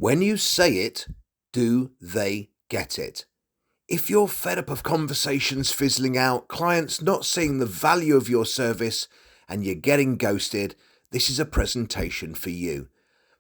When you say it, do they get it? If you're fed up of conversations fizzling out, clients not seeing the value of your service, and you're getting ghosted, this is a presentation for you.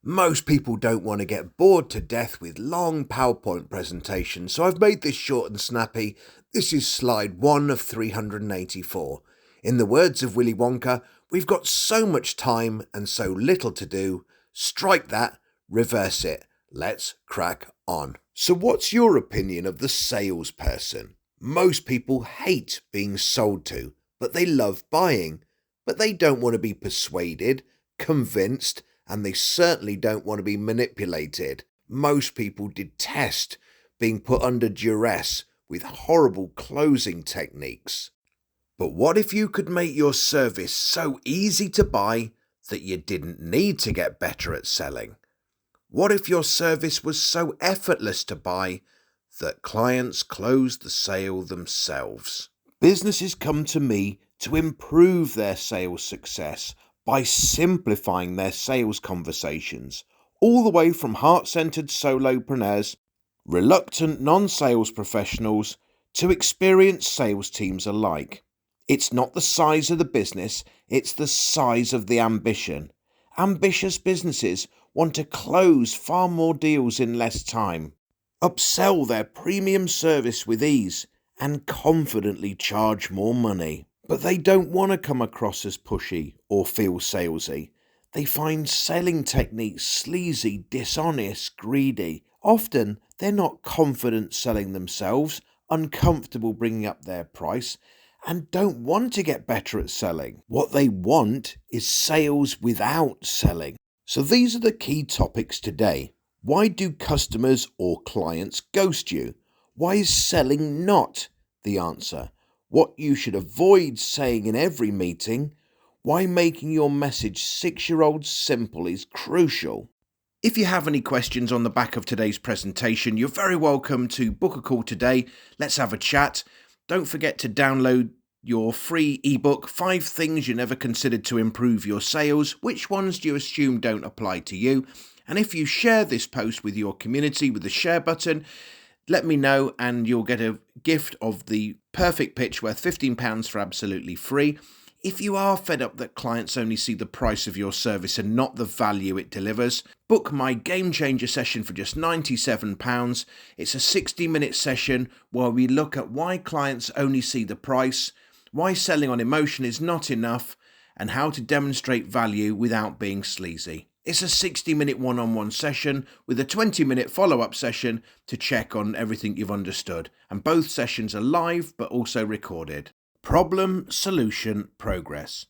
Most people don't want to get bored to death with long PowerPoint presentations, so I've made this short and snappy. This is slide 1 of 384. In the words of Willy Wonka, we've got so much time and so little to do. Strike that, reverse it. Let's crack on. So what's your opinion of the salesperson? Most people hate being sold to, but they love buying. But they don't want to be persuaded, convinced, and they certainly don't want to be manipulated. Most people detest being put under duress with horrible closing techniques. But what if you could make your service so easy to buy that you didn't need to get better at selling? What if your service was so effortless to buy that clients closed the sale themselves? Businesses come to me to improve their sales success by simplifying their sales conversations, all the way from heart-centered solopreneurs, reluctant non-sales professionals, to experienced sales teams alike. It's not the size of the business, it's the size of the ambition. Ambitious businesses want to close far more deals in less time, upsell their premium service with ease, and confidently charge more money. But they don't want to come across as pushy or feel salesy. They find selling techniques sleazy, dishonest, greedy. Often, they're not confident selling themselves, uncomfortable bringing up their price, and don't want to get better at selling. What they want is sales without selling. So these are the key topics today. Why do customers or clients ghost you? Why is selling not the answer? What you should avoid saying in every meeting. Why making your message 6-year-old simple is crucial. If you have any questions on the back of today's presentation, you're very welcome to book a call today. Let's have a chat. Don't forget to download your free ebook, 5 Things You Never Considered to Improve Your Sales. Which ones do you assume don't apply to you? And if you share this post with your community with the share button, let me know and you'll get a gift of the perfect pitch worth £15 for absolutely free. If you are fed up that clients only see the price of your service and not the value it delivers, book my Game Changer session for just £97. It's a 60-minute session where we look at why clients only see the price, why selling on emotion is not enough, and how to demonstrate value without being sleazy. It's a 60-minute one-on-one session with a 20-minute follow-up session to check on everything you've understood. And both sessions are live but also recorded. Problem, solution, progress.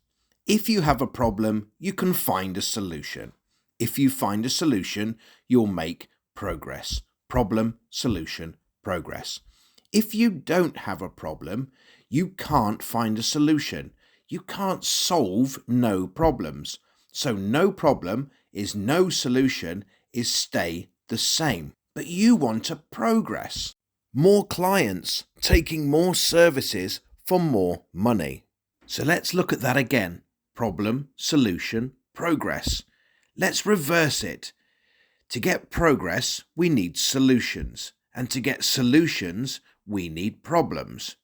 If you have a problem, you can find a solution. If you find a solution, you'll make progress. Problem, solution, progress. If you don't have a problem, you can't find a solution. You can't solve no problems. So no problem is no solution is stay the same. But you want to progress. More clients taking more services for more money. So let's look at that again. Problem, solution, progress. Let's reverse it. To get progress, we need solutions. And to get solutions, we need problems.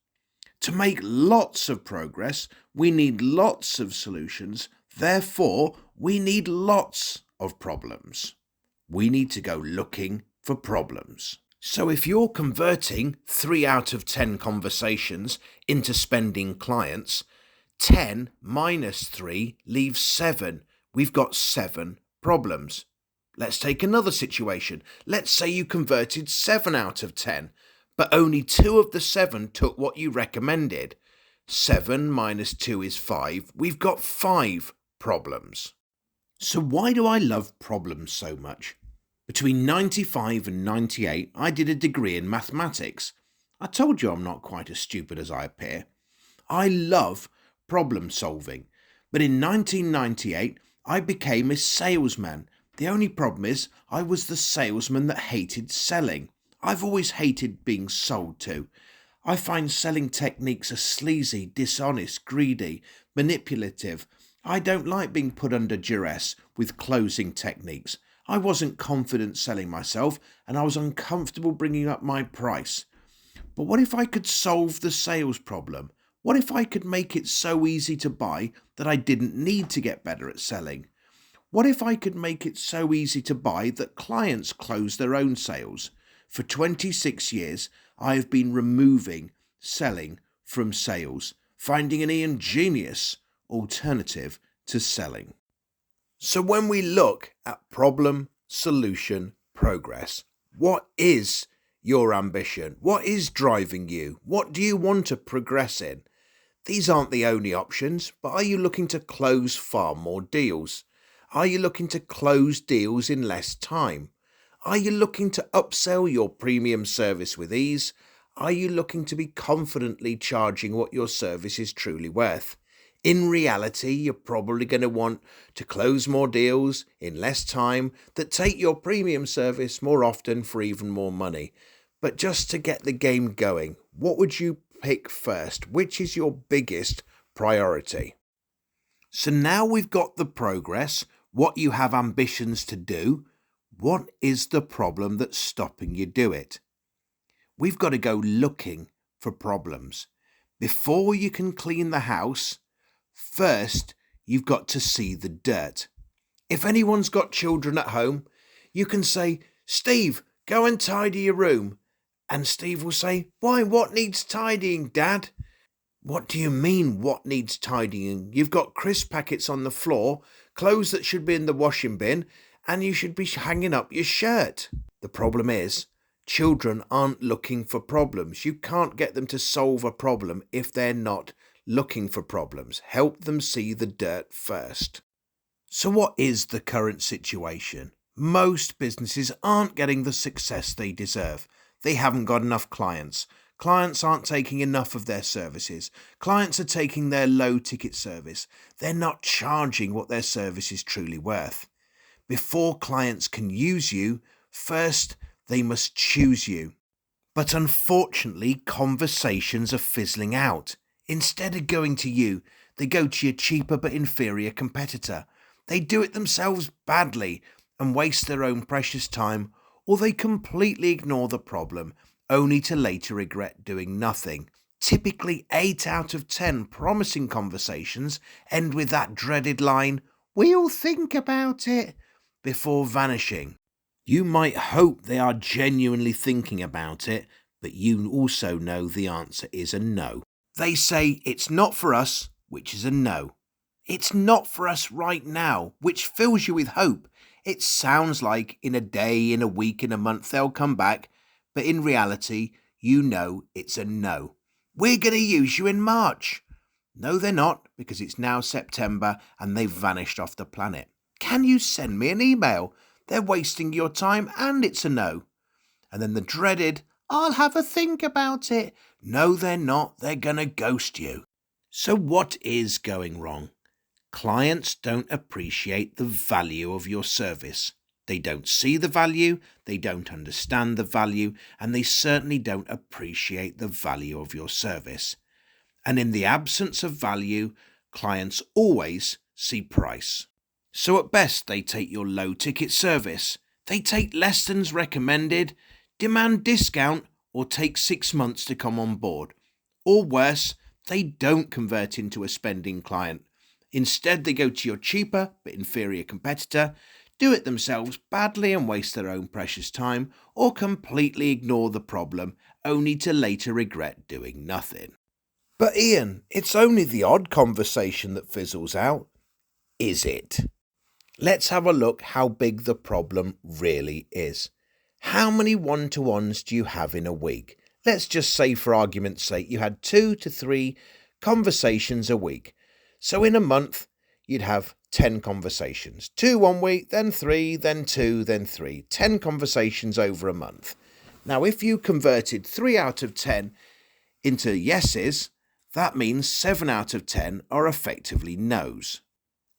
To make lots of progress, we need lots of solutions. Therefore, we need lots of problems. We need to go looking for problems. So if you're converting 3 out of 10 conversations into spending clients, 10 minus 3 leaves 7. We've got 7 problems. Let's take another situation. Let's say you converted 7 out of 10. But only 2 of the 7 took what you recommended. 7 minus 2 is 5. We've got 5 problems. So why do I love problems so much? Between 95 and 98, I did a degree in mathematics. I told you I'm not quite as stupid as I appear. I love problem solving. But in 1998, I became a salesman. The only problem is I was the salesman that hated selling. I've always hated being sold to. I find selling techniques are sleazy, dishonest, greedy, manipulative. I don't like being put under duress with closing techniques. I wasn't confident selling myself and I was uncomfortable bringing up my price. But what if I could solve the sales problem? What if I could make it so easy to buy that I didn't need to get better at selling? What if I could make it so easy to buy that clients close their own sales? For 26 years, I have been removing selling from sales, finding an ingenious alternative to selling. So when we look at problem, solution, progress, what is your ambition? What is driving you? What do you want to progress in? These aren't the only options, but are you looking to close far more deals? Are you looking to close deals in less time? Are you looking to upsell your premium service with ease? Are you looking to be confidently charging what your service is truly worth? In reality, you're probably going to want to close more deals in less time that take your premium service more often for even more money. But just to get the game going, what would you pick first? Which is your biggest priority? So now we've got the progress, what you have ambitions to do. What is the problem that's stopping you do it? We've got to go looking for problems. Before you can clean the house, first you've got to see the dirt. If anyone's got children at home, you can say, "Steve, go and tidy your room." And Steve will say, "Why, what needs tidying, Dad?" "What do you mean, what needs tidying? You've got crisp packets on the floor, clothes that should be in the washing bin, and you should be hanging up your shirt." The problem is, children aren't looking for problems. You can't get them to solve a problem if they're not looking for problems. Help them see the dirt first. So what is the current situation? Most businesses aren't getting the success they deserve. They haven't got enough clients. Clients aren't taking enough of their services. Clients are taking their low ticket service. They're not charging what their service is truly worth. Before clients can use you, first they must choose you. But unfortunately, conversations are fizzling out. Instead of going to you, they go to your cheaper but inferior competitor. They do it themselves badly and waste their own precious time, or they completely ignore the problem, only to later regret doing nothing. Typically 8 out of 10 promising conversations end with that dreaded line, "We'll think about it," before vanishing. You might hope they are genuinely thinking about it, but you also know the answer is a no. They say, "It's not for us," which is a no. "It's not for us right now," which fills you with hope. It sounds like in a day, in a week, in a month they'll come back, but in reality, you know it's a no. "We're going to use you in March." No, they're not, because it's now September and they've vanished off the planet. "Can you send me an email?" They're wasting your time and it's a no. And then the dreaded, "I'll have a think about it." No, they're not. They're going to ghost you. So what is going wrong? Clients don't appreciate the value of your service. They don't see the value, they don't understand the value, and they certainly don't appreciate the value of your service. And in the absence of value, clients always see price. So at best, they take your low-ticket service. They take less than's recommended, demand discount, or take 6 months to come on board. Or worse, they don't convert into a spending client. Instead, they go to your cheaper but inferior competitor, do it themselves badly and waste their own precious time, or completely ignore the problem, only to later regret doing nothing. But Ian, it's only the odd conversation that fizzles out. Is it? Let's have a look how big the problem really is. How many one-to-ones do you have in a week? Let's just say, for argument's sake, you had 2 to 3 conversations a week. So in a month, you'd have 10 conversations. 2 one week, then 3, then 2, then 3. 10 conversations over a month. Now, if you converted 3 out of 10 into yeses, that means 7 out of 10 are effectively no's.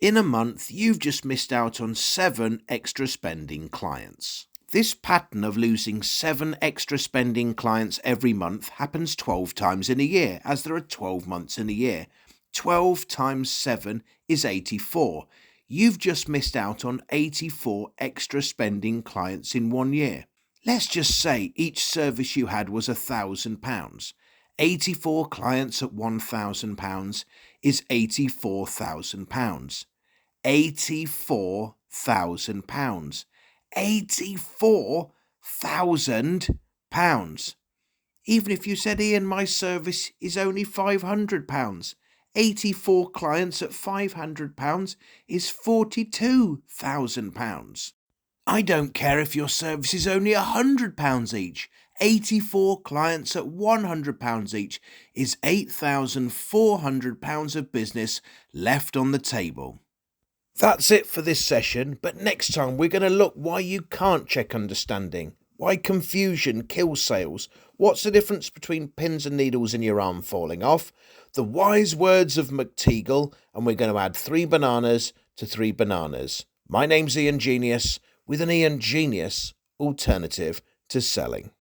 In a month, you've just missed out on 7 extra spending clients. This pattern of losing 7 extra spending clients every month happens 12 times in a year, as there are 12 months in a year. 12 times 7 is 84. you've just missed out on 84 extra spending clients in 1 year. Let's just say each service you had was £1,000. 84 clients at £1,000 is £84,000. £84,000. £84,000. Even if you said, Ian, my service is only £500. 84 clients at £500 is £42,000. I don't care if your service is only £100 each. 84 clients at £100 each is £8,400 of business left on the table. That's it for this session, but next time we're going to look why you can't check understanding, why confusion kills sales, what's the difference between pins and needles in your arm falling off, the wise words of McTeagle, and we're going to add 3 bananas to 3 bananas. My name's Ian Genius, with an Ian Genius alternative to selling.